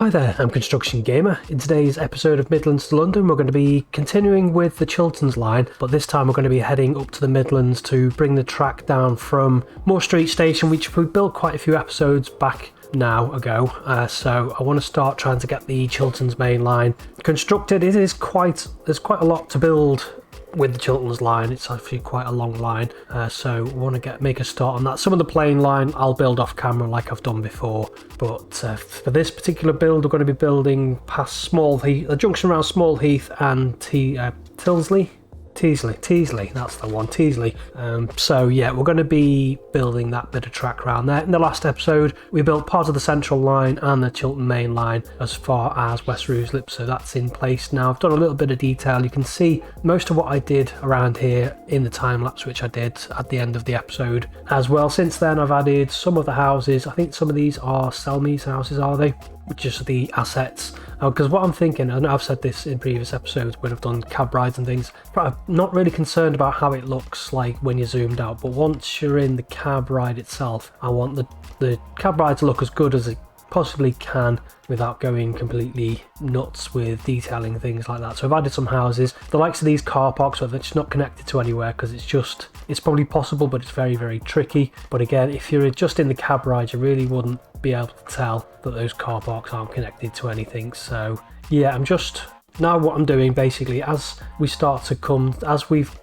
Hi there, I'm Construction Gamer. In today's episode of Midlands to London, we're going to be continuing with the Chilterns line, but this time we're going to be heading up to the Midlands to bring the track down from Moor Street Station, which we built quite a few episodes back now ago. So I want to start trying to get the Chilterns Mainline constructed. There's quite a lot to build with the Chilterns line. It's actually quite a long line, so I want to make a start on that. Some of the plain line I'll build off camera like I've done before, but for this particular build we're going to be building past Small Heath, the junction around Small Heath and Tyseley, that's the one, Tyseley. So yeah, we're going to be building that bit of track around there. In the last episode we built part of the Central line and the Chiltern Mainline as far as West Rugeley, so that's in place now. I've done a little bit of detail. You can see most of what I did around here in the time lapse, which I did at the end of the episode as well. Since then I've added some of the houses. I think some of these are Selmy's houses, are they? Just the assets, because what I'm thinking, and I've said this in previous episodes when I've done cab rides and things, but I'm not really concerned about how it looks like when you're zoomed out, but once you're in the cab ride itself, I want the cab ride to look as good as it possibly can without going completely nuts with detailing things like that. So I've added some houses, the likes of these car parks, so it's not connected to anywhere, because it's probably possible, but it's very, very tricky. But again, if you're just in the cab ride, you really wouldn't be able to tell that those car parks aren't connected to anything. So yeah, now what I'm doing basically, as we've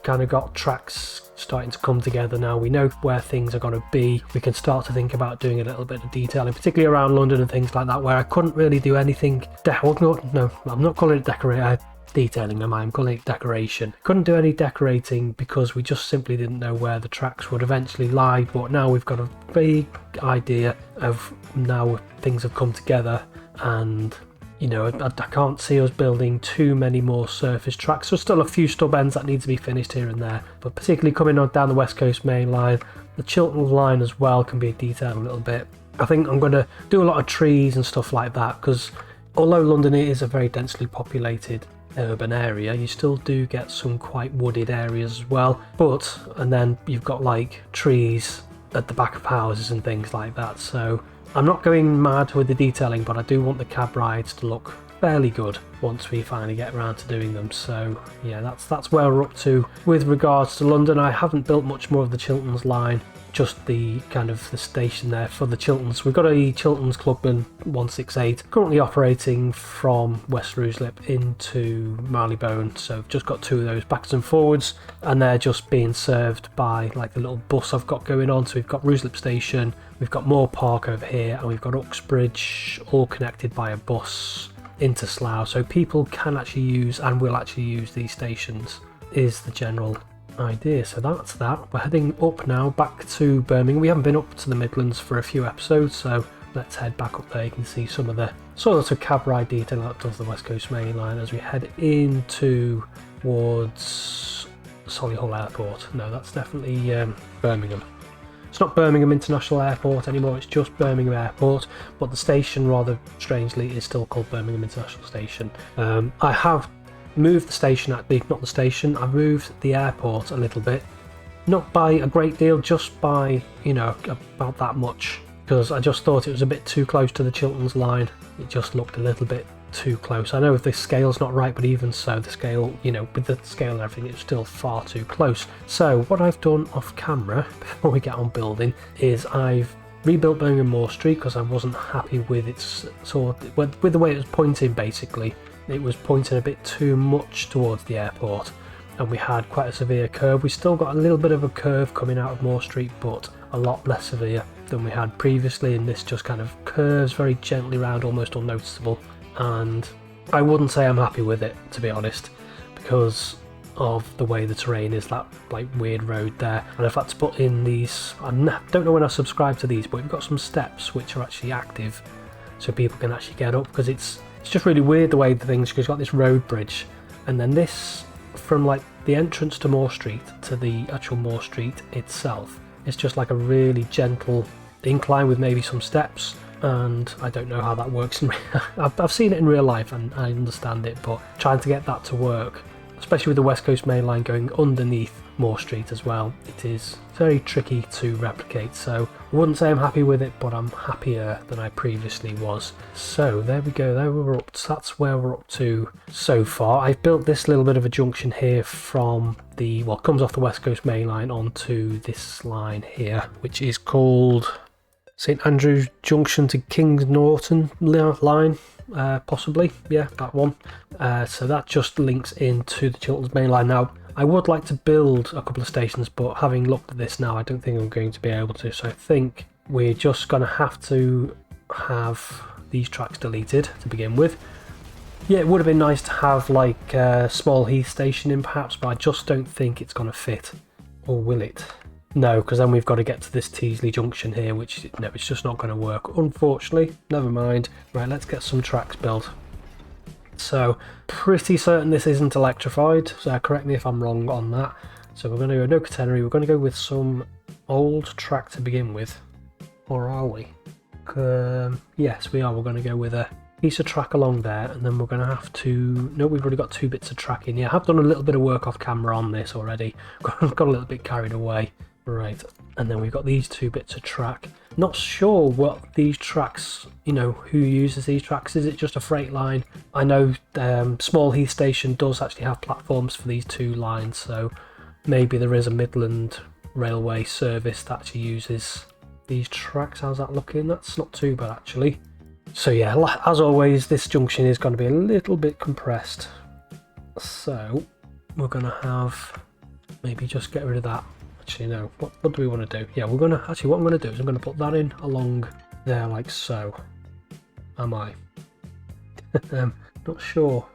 kind of got tracks starting to come together now, we know where things are going to be, we can start to think about doing a little bit of detailing, particularly around London and things like that, where I couldn't really do anything. No, I'm not calling it detailing, I'm calling it decoration. Couldn't do any decorating because we just simply didn't know where the tracks would eventually lie, but now we've got a vague idea of now things have come together, and you know, I can't see us building too many more surface tracks. There's still a few stub ends that need to be finished here and there, but particularly coming on down the West Coast Main Line, the Chiltern line as well can be detailed a little bit. I think I'm going to do a lot of trees and stuff like that, because although London is a very densely populated urban area, you still do get some quite wooded areas as well, and then you've got like trees at the back of houses and things like that. So I'm not going mad with the detailing, but I do want the cab rides to look fairly good once we finally get around to doing them. So yeah, that's where we're up to with regards to London. I haven't built much more of the Chilterns line, just the kind of the station there for the Chilterns. We've got a Chilterns Clubman 168 currently operating from West Rugeley into Marylebone, so I've just got two of those backwards and forwards, and they're just being served by like the little bus I've got going on. So we've got Rugeley Station, we've got Moor Park over here, and we've got Uxbridge, all connected by a bus into Slough, so people can actually use and will actually use these stations, is the general idea. So that's that. We're heading up now back to Birmingham. We haven't been up to the Midlands for a few episodes, so let's head back up there. You can see some of the sort of cab ride detail that does the West Coast Main Line as we head in towards Solihull Airport. No, that's definitely Birmingham. It's not Birmingham International Airport anymore, it's just Birmingham Airport, but the station, rather strangely, is still called Birmingham International Station. I have moved the station, I moved the airport a little bit, not by a great deal, just by, you know, about that much, because I just thought it was a bit too close to the Chilterns line. It just looked a little bit too close. I know if the scale's not right, but even so, the scale, you know, with the scale and everything, it's still far too close. So what I've done off camera before we get on building is I've rebuilt Birmingham Moor Street because I wasn't happy with its with the way it was pointing. Basically, it was pointing a bit too much towards the airport, and we had quite a severe curve. We still got a little bit of a curve coming out of Moor Street, but a lot less severe than we had previously, and this just kind of curves very gently round, almost unnoticeable. And I wouldn't say I'm happy with it, to be honest, because of the way the terrain is, that like weird road there. And I've had to put in these, I don't know when I subscribe to these, but we've got some steps which are actually active so people can actually get up, because it's just really weird the way the things, because you've got this road bridge, and then this from like the entrance to Moor Street to the actual Moor Street itself, it's just like a really gentle incline with maybe some steps. And I don't know how that works. I've seen it in real life and I understand it, but trying to get that to work, especially with the West Coast Main Line going underneath Moor Street as well. It is very tricky to replicate, so I wouldn't say I'm happy with it, but I'm happier than I previously was. So there we go, that's where we're up to so far. I've built this little bit of a junction here from the, well, it comes off the West Coast Main Line onto this line here, which is called St Andrews Junction to Kings Norton line, possibly, yeah, that one. So that just links into the Chiltern Mainline. Now, I would like to build a couple of stations, but having looked at this now, I don't think I'm going to be able to. So I think we're just going to have these tracks deleted to begin with. Yeah, it would have been nice to have like a Small Heath station in perhaps, but I just don't think it's going to fit. Or will it? No, because then we've got to get to this Tyseley junction here, which, no, it's just not going to work, unfortunately. Never mind. Right, let's get some tracks built. So, pretty certain this isn't electrified, so correct me if I'm wrong on that. So we're going to go no catenary, we're going to go with some old track to begin with. Or are we? Yes, we are. We're going to go with a piece of track along there, and then we're going to have to... No, we've already got 2 bits of track in. Yeah, I have done a little bit of work off camera on this already. Got a little bit carried away. Right, and then we've got these 2 bits of track. Not sure what these tracks, you know, who uses these tracks. Is it just a freight line? I know Small Heath Station does actually have platforms for these 2 lines, so maybe there is a Midland railway service that actually uses these tracks. How's that looking? That's not too bad actually. So yeah, as always, this junction is going to be a little bit compressed. So we're going to have, maybe just get rid of that. Actually, no. What do we want to do? Yeah, we're going to... Actually, what I'm going to do is I'm going to put that in along there like so. Am I? Not sure.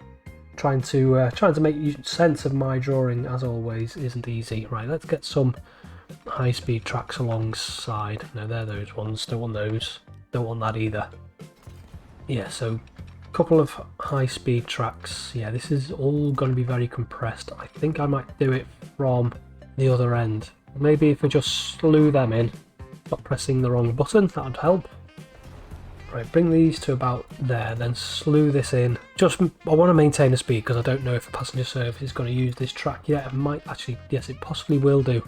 Trying to make sense of my drawing, as always, isn't easy. Right, let's get some high-speed tracks alongside. No, they're those ones. Don't want those. Don't want that either. Yeah, so a couple of high-speed tracks. Yeah, this is all going to be very compressed. I think I might do it from the other end. Maybe if we just slew them in, stop pressing the wrong button, that would help. Right, bring these to about there, then slew this in. Just, I want to maintain a speed because I don't know if a passenger service is going to use this track yet. It might actually, yes, it possibly will do,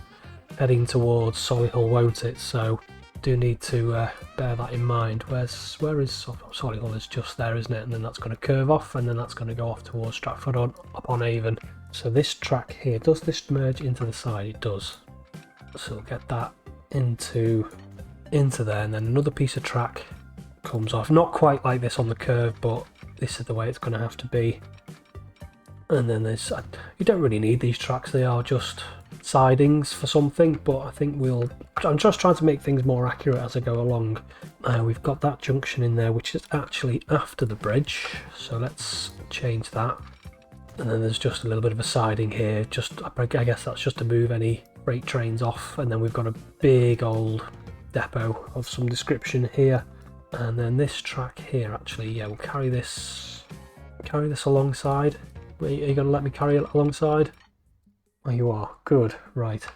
heading towards Solihull, won't it? So, do need to bear that in mind. Where is Solihull? Is just there, isn't it? And then that's going to curve off, and then that's going to go off towards Stratford upon Avon. So this track here, does this merge into the side? It does. So we'll get that into there, and then another piece of track comes off. Not quite like this on the curve, but this is the way it's going to have to be. And then there's, you don't really need these tracks, they are just sidings for something, but I think I'm just trying to make things more accurate as I go along. We've got that junction in there, which is actually after the bridge, so let's change that. And then there's just a little bit of a siding here, just, I guess that's just to move any freight trains off. And then we've got a big old depot of some description here. And then this track here, actually, yeah, we'll carry this alongside. Are you going to let me carry it alongside? Oh, you are. Good. Right.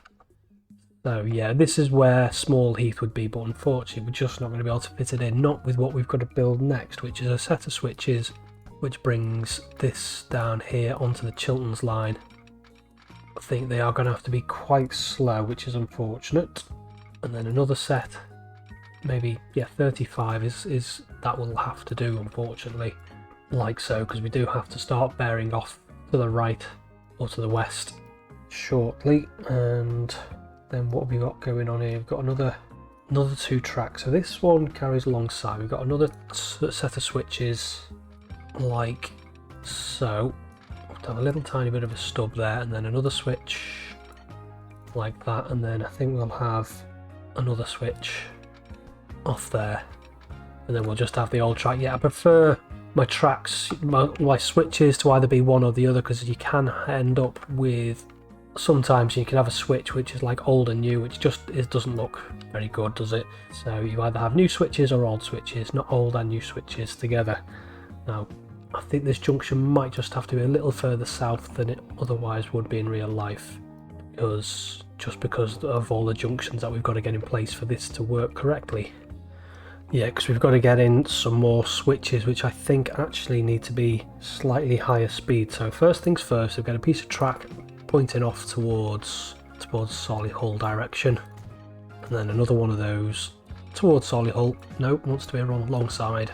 So, yeah, this is where Small Heath would be, but unfortunately, we're just not going to be able to fit it in. Not with what we've got to build next, which is a set of switches, which brings this down here onto the Chilterns line. I think they are going to have to be quite slow, which is unfortunate. And then another set, maybe, yeah, 35 is that will have to do, unfortunately. Like so, because we do have to start bearing off to the right or to the west shortly. And then what have we got going on here? We've got another 2 tracks. So this one carries alongside. We've got another set of switches like so. Have a little tiny bit of a stub there, and then another switch like that, and then I think we'll have another switch off there, and then we'll just have the old track. Yeah, I prefer my tracks, my switches to either be one or the other, because you can end up with, sometimes you can have a switch which is like old and new, which just doesn't look very good, does it? So you either have new switches or old switches, not old and new switches together. Now, I think this junction might just have to be a little further south than it otherwise would be in real life, because of all the junctions that we've got to get in place for this to work correctly. Yeah, because we've got to get in some more switches, which I think actually need to be slightly higher speed. So first things first, we've got a piece of track pointing off towards towards Solihull direction. And then another one of those towards Solihull. Nope, wants to be alongside.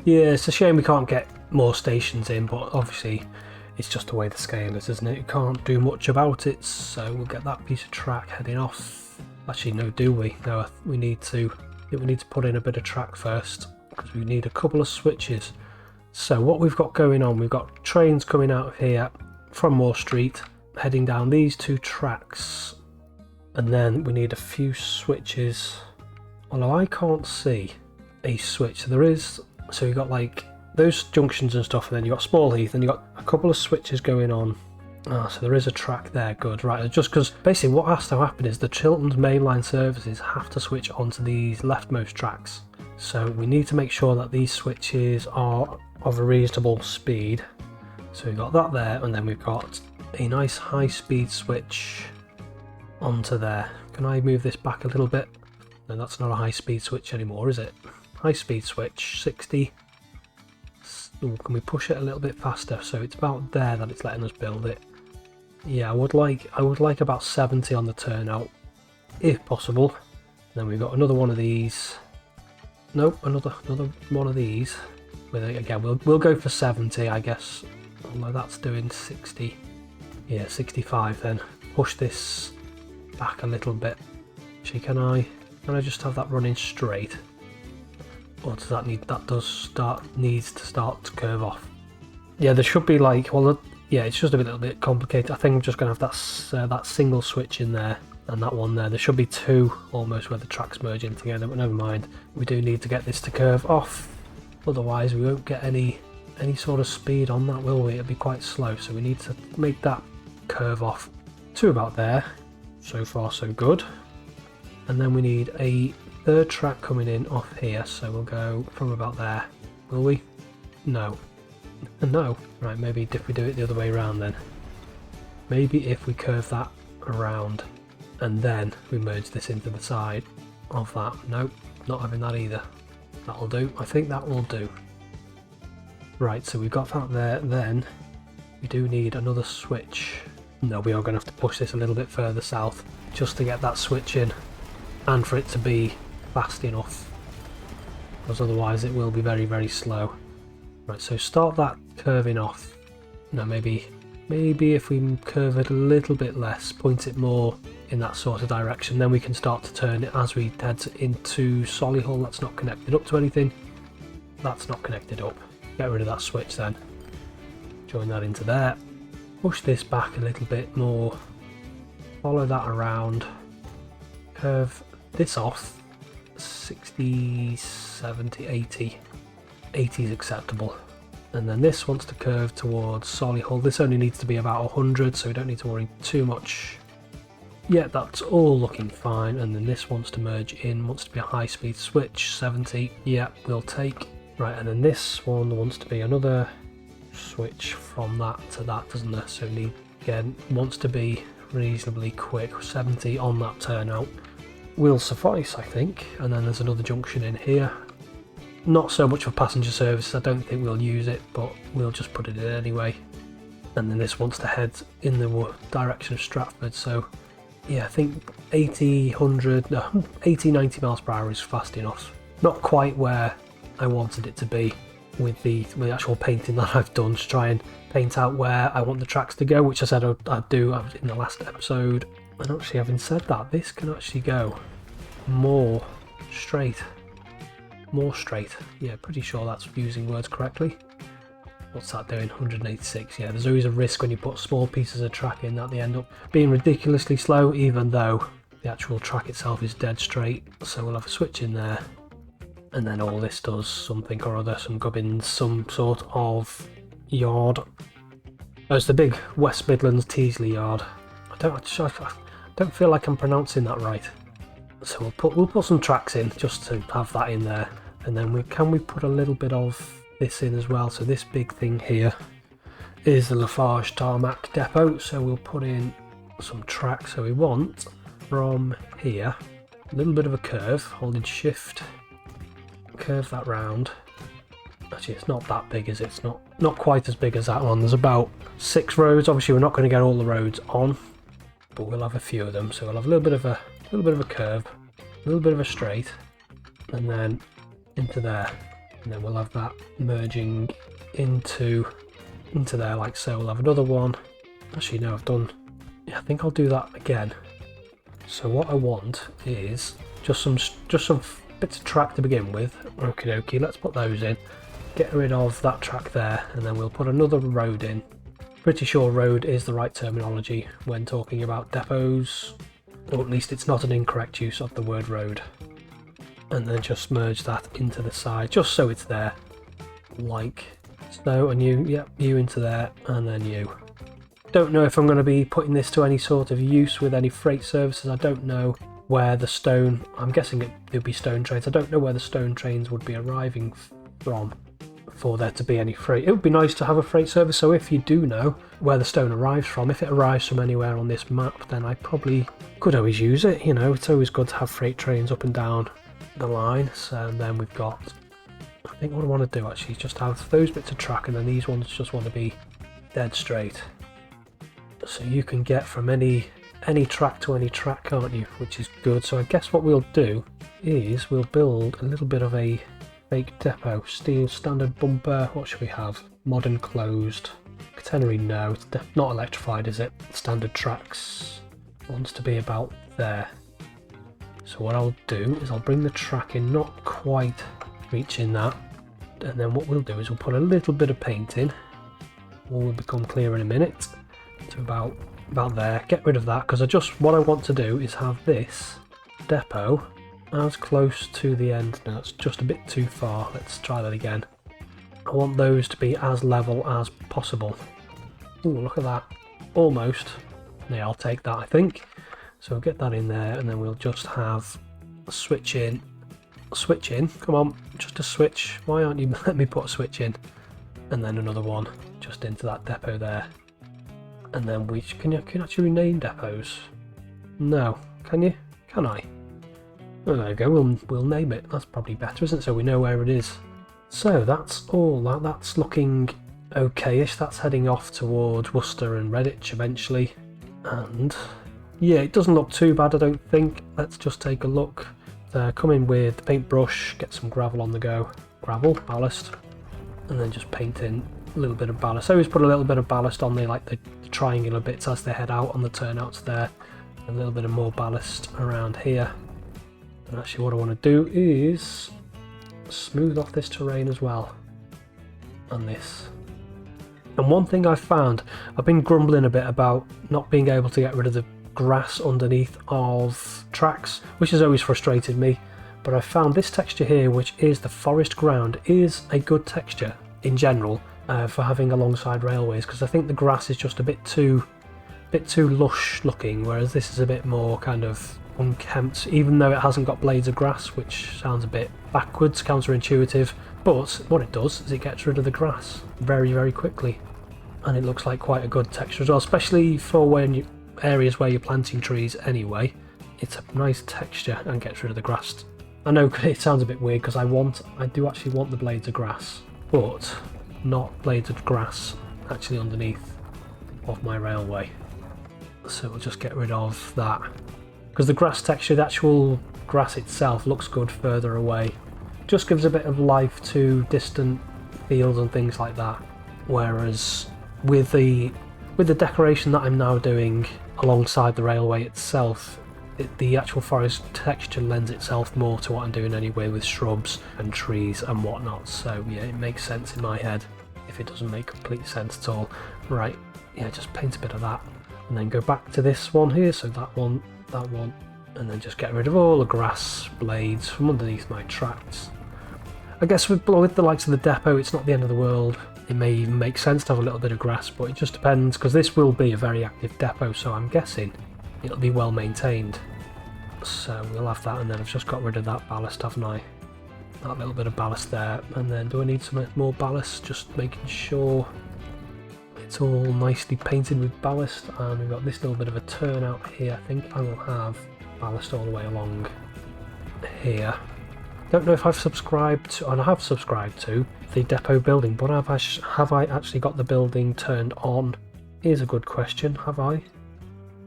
Yeah, it's a shame we can't get more stations in, but obviously it's just the way the scale is, isn't it? You can't do much about it, so we'll get that piece of track heading off. Actually, no, do we? No, we need to put in a bit of track first, because we need a couple of switches. So what we've got going on, we've got trains coming out of here from Moore Street, heading down these two tracks, and then we need a few switches, although I can't see a switch. There is, so you've got like those junctions and stuff, and then you've got Small Heath, and you've got a couple of switches going on. So there is a track there, good, right. Just because basically what has to happen is the Chiltern Mainline services have to switch onto these leftmost tracks. So we need to make sure that these switches are of a reasonable speed. So we've got that there, and then we've got a nice high speed switch onto there. Can I move this back a little bit? No, that's not a high speed switch anymore, is it? High speed switch, 60. Ooh, can we push it a little bit faster? So it's about there that it's letting us build it. Yeah, I would like about 70 on the turnout, if possible. Then we've got another one of these. Nope, another one of these. Again, we'll go for 70, I guess. Although that's doing 60. Yeah, 65 then. Push this back a little bit. Actually, can I just have that running straight? Or does that needs to start to curve off? Yeah, there should be like, well, yeah, it's just a little bit complicated. I think I'm just going to have that single switch in there and that one there. There should be two almost where the tracks merge in together, but never mind. We do need to get this to curve off, otherwise we won't get any sort of speed on that, will we? It'll be quite slow, so we need to make that curve off to about there. So far so good. And then we need a third track coming in off here, so we'll go from about there. Will we? No. No. Right, maybe if we do it the other way around then. Maybe if we curve that around and then we merge this into the side of that. Nope, not having that either. That'll do. I think that will do. Right, so we've got that there. Then we do need another switch. No, we are going to have to push this a little bit further south just to get that switch in and for it to be fast enough, because otherwise it will be very, very slow. Right, so start that curving off. No, maybe if we curve it a little bit less, point it more in that sort of direction, then we can start to turn it as we head into Solihull. That's not connected up to anything. That's not connected up. Get rid of that switch then. Join that into there. Push this back a little bit more. Follow that around. Curve this off. 60, 70, 80. 80 is acceptable. And then this wants to curve towards Solihull. This only needs to be about 100, so we don't need to worry too much. Yeah, that's all looking fine. And then this wants to merge in, wants to be a high speed switch, 70. Yeah, we'll take. Right, and then this one wants to be another switch from that to that, doesn't it? So again, wants to be reasonably quick. 70 on that turnout will suffice, I think. And then there's another junction in here. Not so much for passenger services, I don't think we'll use it, but we'll just put it in anyway. And then this wants to head in the direction of Stratford, so yeah, I think 80, 90 miles per hour is fast enough. Not quite where I wanted it to be with the actual painting that I've done to try and paint out where I want the tracks to go, which I said I'd do in the last episode. And actually, having said that, this can actually go more straight. More straight. Yeah, pretty sure that's using words correctly. What's that doing? 186. Yeah, there's always a risk when you put small pieces of track in that they end up being ridiculously slow, even though the actual track itself is dead straight. So we'll have a switch in there. And then all this does something or other, some gubbins, some sort of yard. Oh, it's the big West Midlands Tyseley yard. I don't feel like I'm pronouncing that right. So we'll put some tracks in just to have that in there. And then can we put a little bit of this in as well? So this big thing here is the Lafarge tarmac depot. So we'll put in some tracks. So we want from here a little bit of a curve, holding shift. Curve that round. Actually, it's not that big, is it? It's not quite as big as that one. There's about 6 roads. Obviously, we're not going to get all the roads on, but we'll have a few of them. So we'll have a little bit of a curve, a little bit of a straight, and then into there, and then we'll have that merging into there like so. We'll have another one. Actually, no, I think I'll do that again. So what I want is just some bits of track to begin with. Okie dokie, let's put those in. Get rid of that track there, and then we'll put another road in. Pretty sure road is the right terminology when talking about depots, or at least it's not an incorrect use of the word road. And then just merge that into the side, just so it's there, like so. And you into there, and then you. Don't know if I'm going to be putting this to any sort of use with any freight services. I don't know where the stone, I'm guessing it'd be stone trains. I don't know where the stone trains would be arriving from for there to be any freight. It would be nice to have a freight service, so if you do know where the stone arrives from, if it arrives from anywhere on this map, then I probably could always use it. You know, it's always good to have freight trains up and down the line. So then we've got, I think what I want to do actually is just have those bits of track, and then these ones just want to be dead straight. So you can get from any track to any track, can't you? Which is good. So I guess what we'll do is we'll build a little bit of a fake depot. Steel standard bumper. What should we have? Modern closed. Catenary, no. It's not electrified, is it? Standard tracks. Wants to be about there. So what I'll do is I'll bring the track in, not quite reaching that. And then what we'll do is we'll put a little bit of paint in. All will become clear in a minute. To about there. Get rid of that, because what I want to do is have this depot as close to the end. Now it's just a bit too far. Let's try that again. I want those to be as level as possible. Ooh, look at that. Almost. Yeah, I'll take that, I think. So we'll get that in there, and then we'll just have a switch in. Come on, just a switch. Why aren't you letting me put a switch in? And then another one just into that depot there. And then can you actually rename depots? No, can you? Can I? Oh, there you go. We'll name it. That's probably better, isn't it? So we know where it is. So that's all. That's looking okay-ish. That's heading off towards Worcester and Redditch eventually. And yeah, it doesn't look too bad, I don't think. Let's just take a look. Come in with the paintbrush, get some gravel on the go. Gravel, ballast, and then just paint in a little bit of ballast. I always put a little bit of ballast on the triangular bits as they head out on the turnouts there. A little bit of more ballast around here. And actually what I want to do is smooth off this terrain as well. And this. And one thing I've found, I've been grumbling a bit about not being able to get rid of the grass underneath of tracks, which has always frustrated me. But I found this texture here, which is the forest ground, is a good texture in general. For having alongside railways, because I think the grass is just a bit too lush looking, whereas this is a bit more kind of unkempt, even though it hasn't got blades of grass, which sounds a bit backwards, counterintuitive. But what it does is it gets rid of the grass very, very quickly, and it looks like quite a good texture as well, especially for areas where you're planting trees anyway. It's a nice texture and gets rid of the grass. I know it sounds a bit weird because I do actually want the blades of grass, but not blades of grass actually underneath of my railway. So we'll just get rid of that, because the grass texture, the actual grass itself, looks good further away. Just gives a bit of life to distant fields and things like that, whereas with the decoration that I'm now doing alongside the railway itself, the actual forest texture lends itself more to what I'm doing anyway, with shrubs and trees and whatnot. So yeah, it makes sense in my head if it doesn't make complete sense at all. Right, yeah, just paint a bit of that and then go back to this one here. So that one, and then just get rid of all the grass blades from underneath my tracks. I guess with the likes of the depot, it's not the end of the world. It may even make sense to have a little bit of grass, but it just depends, because this will be a very active depot, so I'm guessing it'll be well maintained. So we'll have that, and then I've just got rid of that ballast, haven't I? That little bit of ballast there, and then do I need some more ballast? Just making sure it's all nicely painted with ballast, and we've got this little bit of a turnout here. I think I will have ballast all the way along here. Don't know if I've subscribed to, and I have subscribed to the depot building, but have I actually got the building turned on? Is a good question. Have I?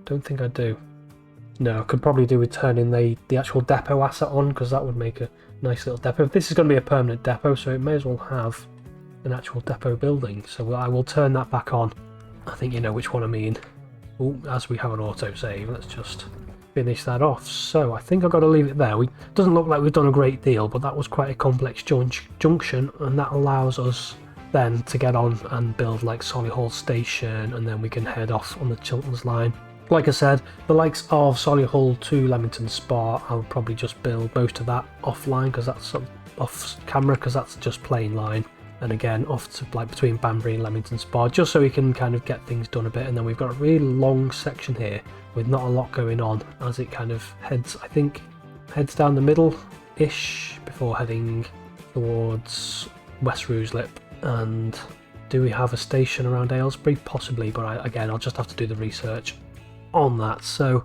Don't think I do. No, I could probably do with turning the actual depot asset on, because that would make a nice little depot. This is going to be a permanent depot, so it may as well have an actual depot building. So I will turn that back on. I think you know which one I mean. Ooh, as we have an autosave, let's just finish that off. So I think I've got to leave it there. It doesn't look like we've done a great deal, but that was quite a complex junction, and that allows us then to get on and build like Solihull Station, and then we can head off on the Chilterns line. Like I said, the likes of Solihull to Leamington Spa, I would probably just build most of that offline, because that's sort of off camera, because that's just plain line. And again, off to like between Banbury and Leamington Spa, just so we can kind of get things done a bit. And then we've got a really long section here with not a lot going on, as it kind of heads, I think, heads down the middle-ish before heading towards West Rugeley. And do we have a station around Aylesbury? Possibly, but again, I'll just have to do the research on that. So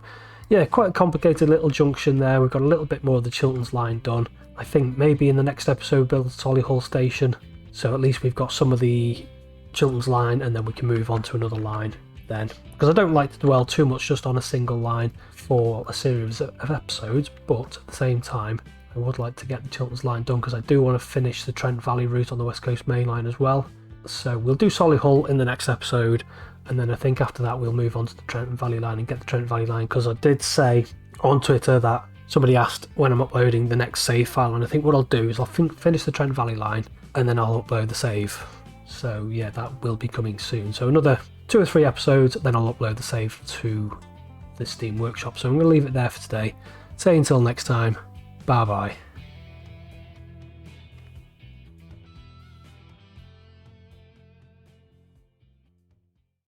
yeah, quite a complicated little junction there. We've got a little bit more of the Chilterns line done. I think maybe in the next episode build Solihull Station, so at least we've got some of the Chilterns line, and then we can move on to another line then, because I don't like to dwell too much just on a single line for a series of episodes, but at the same time I would like to get the Chilterns line done, because I do want to finish the Trent Valley route on the West Coast Main Line as well. So we'll do Solihull in the next episode, and then I think after that we'll move on to the Trent Valley line and get the Trent Valley line, because I did say on Twitter that somebody asked when I'm uploading the next save file, and I think what I'll do is I'll finish the Trent Valley line and then I'll upload the save. So yeah, that will be coming soon. So another 2 or 3 episodes, then I'll upload the save to the Steam Workshop. So I'm going to leave it there for today. Say until next time, bye bye.